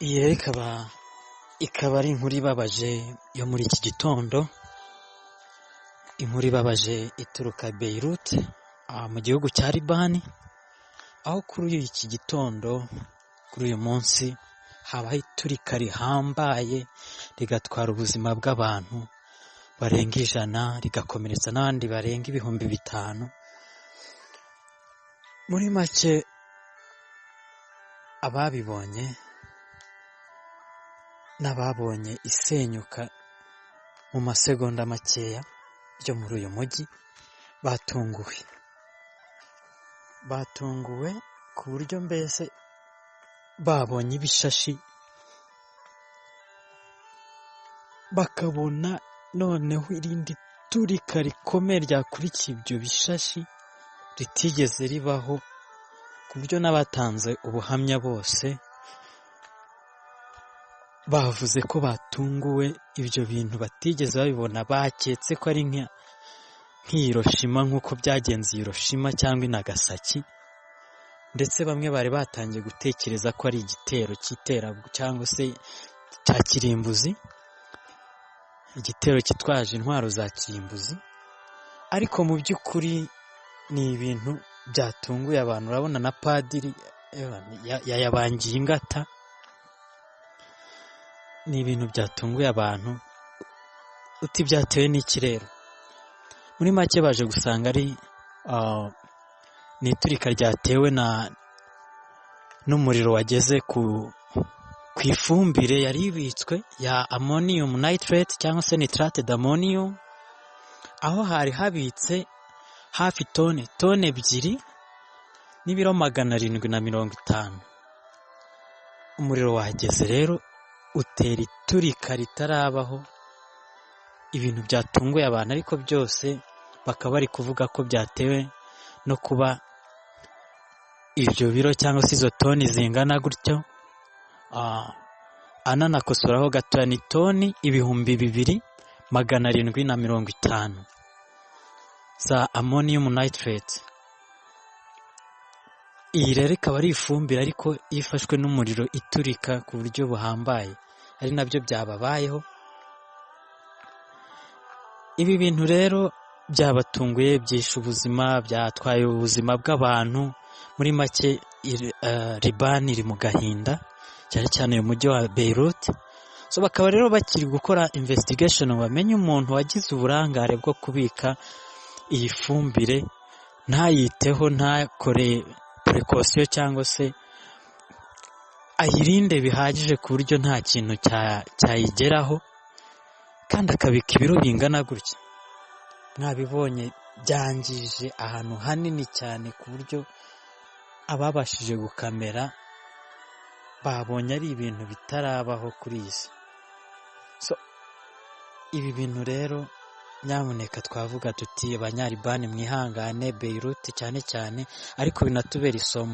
Iyi rero ikaba ari inkuru ibabaje yo muri iki gitondo, inkuru ibabaje ituruka Beirut mu gihugu cya Libani, aho kuri iki gitondo kuri uyu munsi habaho iturika rihambaye rigatwara ubuzima bw'abantu barenga 100, rigakomeretsa n'abandi barenga 5,000. Muri make ababibonye n'ababonye isenyuka mu masegonda makeya ryo muri uyu mujyi batunguwe ku buryo mbese babonye ibishashi, bakabona noneho irindi turika rikomeye ryakurikiye ibyo bishashi ritigeze ribaho, ku buryo n'abatanze ubuhamya bose bavuze ko batunguwe, ibyo bintu batigeze babibona, baketse ko ari nk'Hiroshima nk'uko byagenze Hiroshima cyangwa i Nagasaki, ndetse bamwe bari batangiye gutekereza ko ari igitero cyangwa se cya kirimbuzi, igitero kitwaje intwaro za kirimbuzi. Ariko mu by'ukuri ni ibintu byatunguye abantu. Urabona na padiri yayabangiye ingata, ni ibintu byatunguye abantu uti byatewe n'iki rero. Muri make baje gusanga ari ni iturika ryatewe n'umuriro wageze ku ifumbire yari ibitswe ya ammonium nitrate cyangwa se nitrate d'ammonium, aho hari habitse hafi tone 2 n'ibiro 750. Umuriro wahageze rero utera iturika ritarabaho, ibintu byatunguye abantu, ariko byose bakaba bari kuvuga ko byatewe no kuba ibyo biro cyangwa se izo toni zingana gutyo. Ananakosoraho gatoya, ni toni 2,750 za ammonium nitrate. Iyi rero ikaba ari ifumbire ariko ifashwe n'umuriro iturika ku buryo buhambaye, ari nabyo byababayeho. Ibi bintu rero byabatunguye, byishe ubuzima, byatwaye ubuzima bw'abantu. Muri make Libani iri mu gahinda, cyane cyane uyu mujyi wa Beirut. Bakaba rero bakiri gukora investigation ngo bamenye umuntu wagize uburangare bwo kubika iyi fumbire, ntayiteho, ntakore precaution cyangwa se ayirinde bihagije ku buryo nta kintu cyayigeraho, kandi akabika ibiro bingana gutya. Mwabibonye byangije ahantu hanini cyane ku buryo ababashije gukamera babonye ari ibintu bitarabaho kuri iyi si. Ibi bintu rero nyamuneka twavuga tuti abanyalibani mwihangane, Beirut cyane cyane, ariko binatubera isomo.